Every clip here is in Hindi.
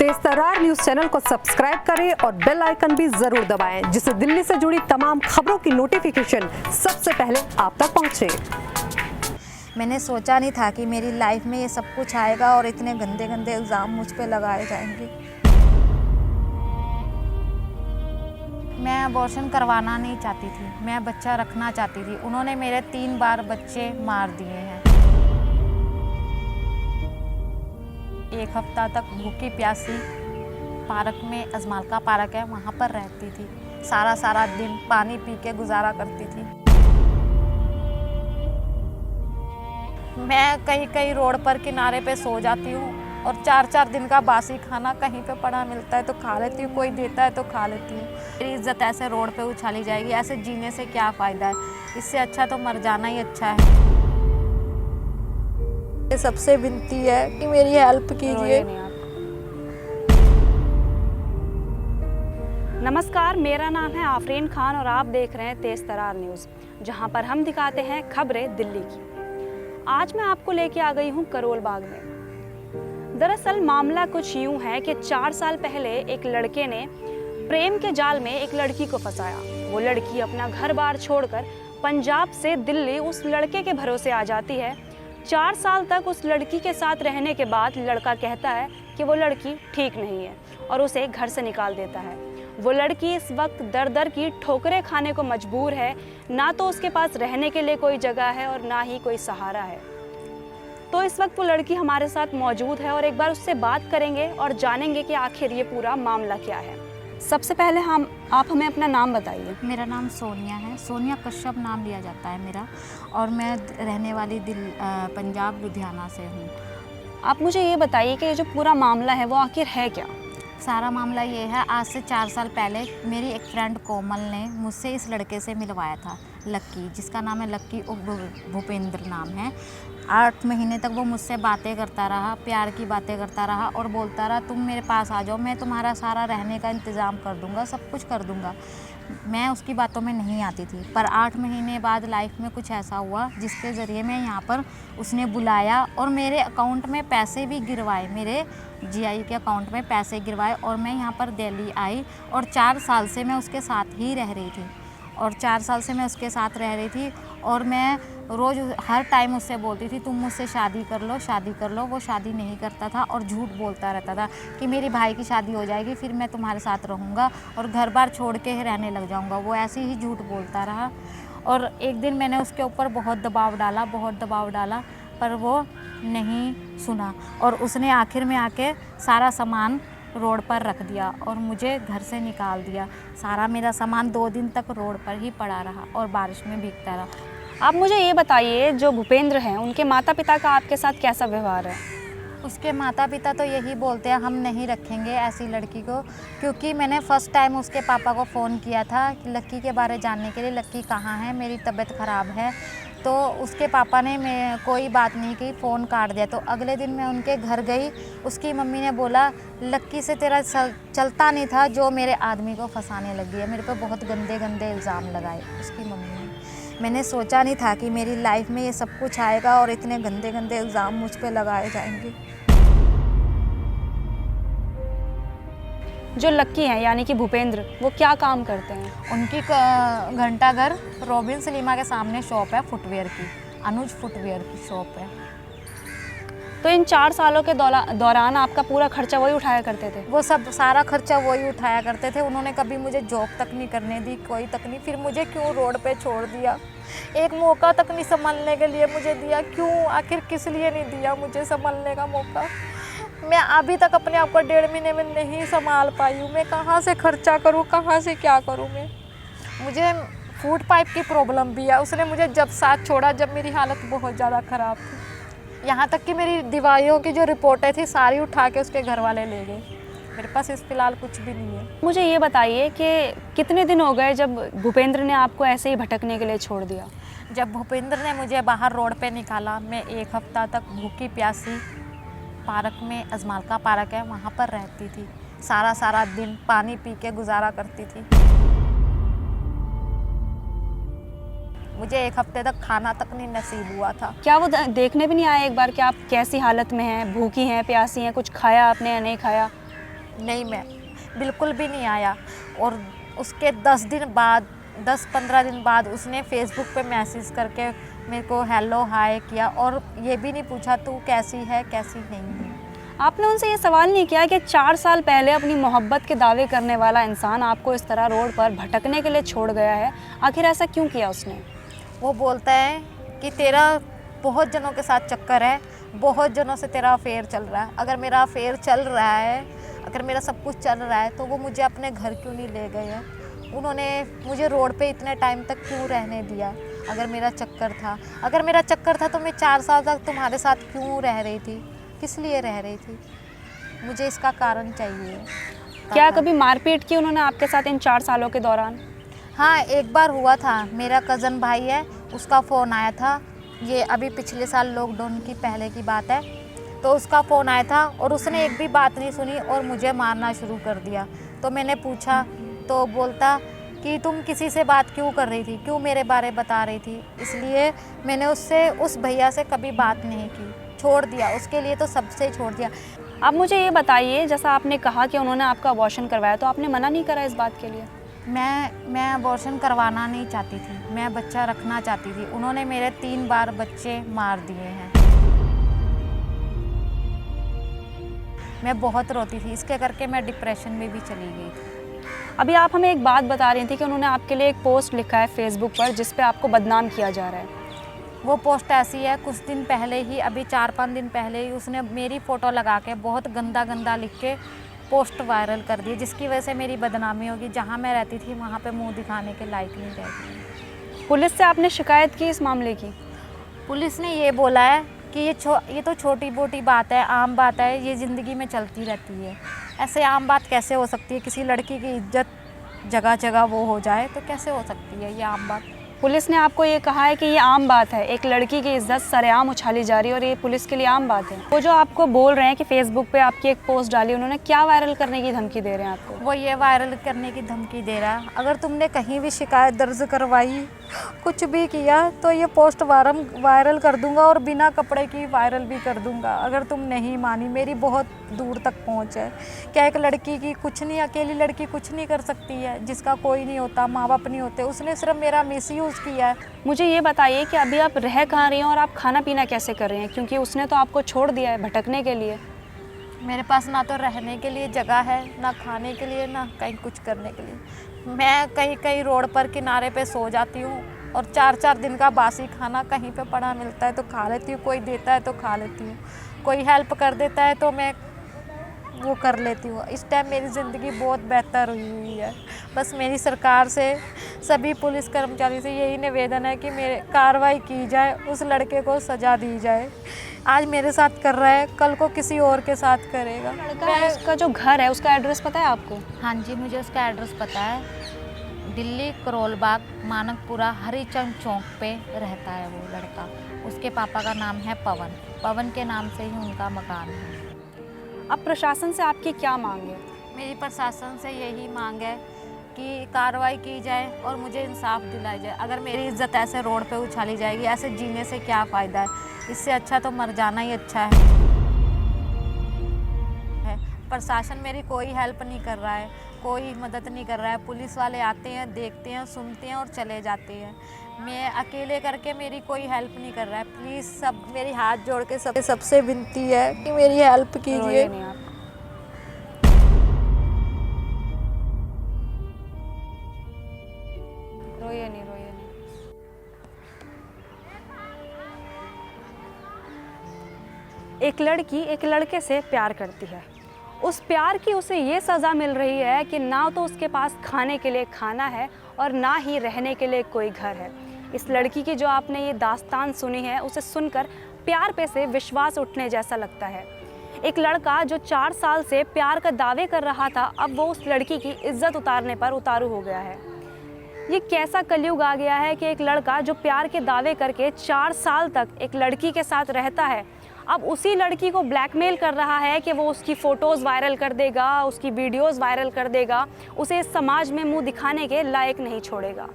तेज तर्रार न्यूज चैनल को सब्सक्राइब करें और बेल आइकन भी जरूर दबाएं, जिससे दिल्ली से जुड़ी तमाम खबरों की नोटिफिकेशन सबसे पहले आप तक पहुंचे। मैंने सोचा नहीं था कि मेरी लाइफ में ये सब कुछ आएगा और इतने गंदे गंदे इल्ज़ाम मुझ पे लगाए जाएंगे। मैं अबॉर्शन करवाना नहीं चाहती थी, मैं बच्चा रखना चाहती थी। उन्होंने मेरे 3 बार बच्चे मार दिए हैं। 1 हफ्ता तक भूखी प्यासी पार्क में, अजमालका पार्क है, वहाँ पर रहती थी। सारा दिन पानी पी के गुजारा करती थी। मैं कहीं रोड पर किनारे पे सो जाती हूँ और 4 दिन का बासी खाना कहीं पे पड़ा मिलता है तो खा लेती हूँ, कोई देता है तो खा लेती हूँ। मेरी इज्जत ऐसे रोड पे उछाली जाएगी, ऐसे जीने से क्या फ़ायदा है? इससे अच्छा तो मर जाना ही अच्छा है। सबसे विनती है कि मेरी हेल्प कीजिए। नमस्कार, मेरा नाम है आफरीन खान और आप देख रहे हैं तेज तर्रार न्यूज़, जहां पर हम दिखाते हैं खबरें दिल्ली की। आज मैं आपको लेके आ गई हूं करोल बाग में। दरअसल मामला कुछ यूं है कि 4 साल पहले एक लड़के ने प्रेम के जाल में एक लड़की को फंसाया। वो लड़की अपना घर बार छोड़कर पंजाब से दिल्ली उस लड़के के भरोसे आ जाती है। 4 साल तक उस लड़की के साथ रहने के बाद लड़का कहता है कि वो लड़की ठीक नहीं है और उसे घर से निकाल देता है। वो लड़की इस वक्त दर दर की ठोकरें खाने को मजबूर है। ना तो उसके पास रहने के लिए कोई जगह है और ना ही कोई सहारा है। तो इस वक्त वो लड़की हमारे साथ मौजूद है और एक बार उससे बात करेंगे और जानेंगे कि आखिर ये पूरा मामला क्या है। सबसे पहले आप हमें अपना नाम बताइए। मेरा नाम सोनिया है, सोनिया कश्यप नाम लिया जाता है मेरा, और मैं रहने वाली पंजाब लुधियाना से हूँ। आप मुझे ये बताइए कि ये जो पूरा मामला है वो आखिर है क्या? सारा मामला ये है, आज से 4 साल पहले मेरी एक फ्रेंड कोमल ने मुझसे इस लड़के से मिलवाया था, लक्की, जिसका नाम है लक्की भूपेंद्र नाम है। 8 महीने तक वो मुझसे बातें करता रहा, प्यार की बातें करता रहा और बोलता रहा तुम मेरे पास आ जाओ, मैं तुम्हारा सारा रहने का इंतज़ाम कर दूँगा, सब कुछ कर दूँगा। मैं उसकी बातों में नहीं आती थी, पर 8 महीने बाद लाइफ में कुछ ऐसा हुआ जिसके ज़रिए मैं यहाँ पर उसने बुलाया और मेरे अकाउंट में पैसे भी गिरवाए, मेरे जीआई के अकाउंट में पैसे गिरवाए और मैं यहाँ पर दिल्ली आई और 4 साल से मैं उसके साथ ही रह रही थी। और 4 साल से मैं उसके साथ रह रही थी और मैं रोज़ हर टाइम उससे बोलती थी तुम मुझसे शादी कर लो, शादी कर लो। वो शादी नहीं करता था और झूठ बोलता रहता था कि मेरी भाई की शादी हो जाएगी फिर मैं तुम्हारे साथ रहूँगा और घर बार छोड़ के रहने लग जाऊँगा। वो ऐसे ही झूठ बोलता रहा और एक दिन मैंने उसके ऊपर बहुत दबाव डाला, पर वो नहीं सुना और उसने आखिर में आके सारा सामान रोड पर रख दिया और मुझे घर से निकाल दिया। सारा मेरा सामान 2 दिन तक रोड पर ही पड़ा रहा और बारिश में भीगता रहा। आप मुझे ये बताइए, जो भूपेंद्र हैं उनके माता पिता का आपके साथ कैसा व्यवहार है? उसके माता पिता तो यही बोलते हैं हम नहीं रखेंगे ऐसी लड़की को, क्योंकि मैंने फ़र्स्ट टाइम उसके पापा को फ़ोन किया था कि लक्की के बारे जानने के लिए, लक्की कहाँ है, मेरी तबीयत ख़राब है। तो उसके पापा ने मैं कोई बात नहीं की, फ़ोन काट दिया। तो अगले दिन मैं उनके घर गई, उसकी मम्मी ने बोला लक्की से तेरा चलता नहीं था जो मेरे आदमी को फंसाने लगी है। मेरे पे बहुत गंदे गंदे इल्ज़ाम लगाए उसकी मम्मी ने। मैंने सोचा नहीं था कि मेरी लाइफ में ये सब कुछ आएगा और इतने गंदे गंदे इल्ज़ाम मुझ पे लगाए जाएंगे। जो लक्की हैं यानी कि भूपेंद्र, वो क्या काम करते हैं? उनकी घंटाघर रॉबिन सलीमा के सामने शॉप है फुटवेयर की, अनुज फुटवेयर की शॉप है। तो इन 4 सालों के दौरान आपका पूरा खर्चा वही उठाया करते थे? वो सब सारा खर्चा वही उठाया करते थे। उन्होंने कभी मुझे जॉब तक नहीं करने दी, कोई तक नहीं। फिर मुझे क्यों रोड पे छोड़ दिया? एक मौका तक नहीं संभलने के लिए मुझे दिया, क्यों? आखिर किस लिए नहीं दिया मुझे संभलने का मौका? मैं अभी तक अपने आप को 1.5 महीने में नहीं संभाल पाई हूँ। मैं कहाँ से खर्चा करूँ, कहाँ से क्या करूँ? मुझे फूड पाइप की प्रॉब्लम भी है। उसने मुझे जब साथ छोड़ा जब मेरी हालत बहुत ज़्यादा ख़राब थी, यहाँ तक कि मेरी दवाइयों की जो रिपोर्टें थी सारी उठा के उसके घर वाले ले गए। मेरे पास इस फिलहाल कुछ भी नहीं है। मुझे ये बताइए कि कितने दिन हो गए जब भूपेंद्र ने आपको ऐसे ही भटकने के लिए छोड़ दिया? जब भूपेंद्र ने मुझे बाहर रोड पे निकाला, मैं 1 हफ्ता तक भूखी प्यासी पार्क में, अजमालका पार्क है, वहाँ पर रहती थी। सारा दिन पानी पी के गुजारा करती थी। मुझे 1 हफ्ते तक खाना तक नहीं नसीब हुआ था। क्या वो देखने भी नहीं आए एक बार कि आप कैसी हालत में हैं, भूखी हैं, प्यासी हैं, कुछ खाया आपने या नहीं खाया? नहीं, मैं बिल्कुल भी नहीं आया। और उसके 10-15 दिन बाद उसने फेसबुक पे मैसेज करके मेरे को हेलो हाय किया और ये भी नहीं पूछा तू कैसी है कैसी नहीं है। आपने उनसे ये सवाल नहीं किया कि 4 साल पहले अपनी मोहब्बत के दावे करने वाला इंसान आपको इस तरह रोड पर भटकने के लिए छोड़ गया है, आखिर ऐसा क्यों किया उसने? वो बोलता है कि तेरा बहुत जनों के साथ चक्कर है, बहुत जनों से तेरा अफेयर चल रहा है। अगर मेरा अफेयर चल रहा है, अगर मेरा सब कुछ चल रहा है, तो वो मुझे अपने घर क्यों नहीं ले गए हैं? उन्होंने मुझे रोड पे इतने टाइम तक क्यों रहने दिया? अगर मेरा चक्कर था तो मैं 4 साल तक तुम्हारे साथ क्यों रह रही थी? किस लिए रह रही थी? मुझे इसका कारण चाहिए। क्या कभी मारपीट की उन्होंने आपके साथ इन 4 सालों के दौरान? हाँ, एक बार हुआ था। मेरा कज़न भाई है, उसका फ़ोन आया था। ये अभी पिछले साल लॉकडाउन की पहले की बात है। तो उसका फ़ोन आया था और उसने एक भी बात नहीं सुनी और मुझे मारना शुरू कर दिया। तो मैंने पूछा तो बोलता कि तुम किसी से बात क्यों कर रही थी, क्यों मेरे बारे बता रही थी? इसलिए मैंने उस भैया से कभी बात नहीं की, छोड़ दिया। उसके लिए तो सबसे छोड़ दिया। आप मुझे ये बताइए, जैसा आपने कहा कि उन्होंने आपका अबॉर्शन करवाया, तो आपने मना नहीं करा इस बात के लिए? मैं अबॉर्शन करवाना नहीं चाहती थी, मैं बच्चा रखना चाहती थी। उन्होंने मेरे 3 बार बच्चे मार दिए हैं। मैं बहुत रोती थी, इसके करके मैं डिप्रेशन में भी चली गई थी। अभी आप हमें एक बात बता रही थी कि उन्होंने आपके लिए एक पोस्ट लिखा है फेसबुक पर जिस पे आपको बदनाम किया जा रहा है। वो पोस्ट ऐसी है, कुछ दिन पहले ही, अभी 4-5 दिन पहले ही उसने मेरी फ़ोटो लगा के बहुत गंदा लिख के पोस्ट वायरल कर दी, जिसकी वजह से मेरी बदनामी होगी। जहाँ मैं रहती थी वहाँ पे मुंह दिखाने के लायक नहीं रहती। पुलिस से आपने शिकायत की इस मामले की? पुलिस ने ये बोला है कि ये तो छोटी मोटी बात है, आम बात है, ये ज़िंदगी में चलती रहती है। ऐसे आम बात कैसे हो सकती है? किसी लड़की की इज्जत जगह जगह वो हो जाए तो कैसे हो सकती है ये आम बात? पुलिस ने आपको ये कहा है कि ये आम बात है, एक लड़की की इज्जत सरेआम उछाली जा रही है और ये पुलिस के लिए आम बात है। वो जो आपको बोल रहे हैं कि फेसबुक पे आपकी एक पोस्ट डाली, उन्होंने क्या वायरल करने की धमकी दे रहे हैं आपको? वो ये वायरल करने की धमकी दे रहा है, अगर तुमने कहीं भी शिकायत दर्ज करवाई, कुछ भी किया, तो ये पोस्ट वायरल कर दूंगा और बिना कपड़े की वायरल भी कर दूंगा। अगर तुम नहीं मानी, मेरी बहुत दूर तक पहुंच है। क्या एक लड़की की कुछ नहीं, अकेली लड़की कुछ नहीं कर सकती है? जिसका कोई नहीं होता, माँ बाप नहीं होते, उसने सिर्फ मेरा मिसयूज़ किया है। मुझे ये बताइए कि अभी आप रह कहाँ रही हैं और आप खाना पीना कैसे कर रही हैं, क्योंकि उसने तो आपको छोड़ दिया है भटकने के लिए। मेरे पास ना तो रहने के लिए जगह है, ना खाने के लिए, ना कहीं कुछ करने के लिए। मैं कहीं रोड पर किनारे पे सो जाती हूँ और 4-4 दिन का बासी खाना कहीं पे पड़ा मिलता है तो खा लेती हूँ, कोई देता है तो खा लेती हूँ, कोई हेल्प कर देता है तो मैं वो कर लेती हूँ। इस टाइम मेरी ज़िंदगी बहुत बेहतर हुई है। बस मेरी सरकार से, सभी पुलिस कर्मचारी से यही निवेदन है कि मेरे कार्रवाई की जाए, उस लड़के को सज़ा दी जाए। आज मेरे साथ कर रहा है, कल को किसी और के साथ करेगा। लड़का है, उसका जो घर है उसका एड्रेस पता है आपको? हाँ जी, मुझे उसका एड्रेस पता है। दिल्ली करोल बाग मानकपुरा हरिचंद चौक पे रहता है वो लड़का। उसके पापा का नाम है पवन के नाम से ही उनका मकान है। अब प्रशासन से आपकी क्या मांग है? मेरी प्रशासन से यही मांग है कि कार्रवाई की जाए और मुझे इंसाफ दिलाई जाए। अगर मेरी इज्जत ऐसे रोड पे उछाली जाएगी, ऐसे जीने से क्या फ़ायदा है? इससे अच्छा तो मर जाना ही अच्छा है। प्रशासन मेरी कोई हेल्प नहीं कर रहा है, कोई मदद नहीं कर रहा है। पुलिस वाले आते हैं, देखते हैं, सुनते हैं और चले जाते हैं। मैं अकेले करके मेरी कोई हेल्प नहीं कर रहा है। प्लीज़ सब मेरी हाथ जोड़ के सबसे विनती है कि मेरी हेल्प कीजिए। रोइए नहीं आप। रोइए नहीं। एक लड़की एक लड़के से प्यार करती है। उस प्यार की उसे ये सज़ा मिल रही है कि ना तो उसके पास खाने के लिए खाना है और ना ही रहने के लिए कोई घर है। इस लड़की की जो आपने ये दास्तान सुनी है, उसे सुनकर प्यार पे से विश्वास उठने जैसा लगता है। एक लड़का जो 4 साल से प्यार का दावे कर रहा था, अब वो उस लड़की की इज्जत उतारने पर उतारू हो गया है। ये कैसा कलयुग आ गया है कि एक लड़का जो प्यार के दावे करके 4 साल तक एक लड़की के साथ रहता है, अब उसी लड़की को ब्लैकमेल कर रहा है कि वो उसकी फ़ोटोज़ वायरल कर देगा, उसकी वीडियोज़ वायरल कर देगा, उसे इस समाज में मुंह दिखाने के लायक नहीं छोड़ेगा।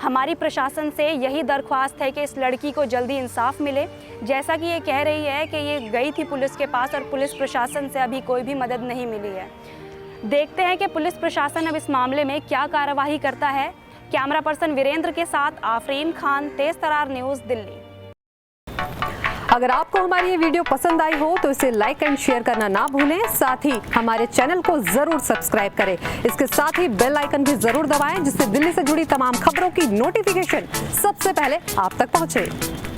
हमारी प्रशासन से यही दरख्वास्त है कि इस लड़की को जल्दी इंसाफ मिले। जैसा कि ये कह रही है कि ये गई थी पुलिस के पास और पुलिस प्रशासन से अभी कोई भी मदद नहीं मिली है। देखते हैं कि पुलिस प्रशासन अब इस मामले में क्या कार्रवाई करता है। कैमरा पर्सन वीरेंद्र के साथ आफरीन खान, तेज तरार न्यूज़, दिल्ली। अगर आपको हमारी ये वीडियो पसंद आई हो तो इसे लाइक एंड शेयर करना ना भूलें। साथ ही हमारे चैनल को जरूर सब्सक्राइब करें। इसके साथ ही बेल आइकन भी जरूर दबाएं, जिससे दिल्ली से जुड़ी तमाम खबरों की नोटिफिकेशन सबसे पहले आप तक पहुंचे।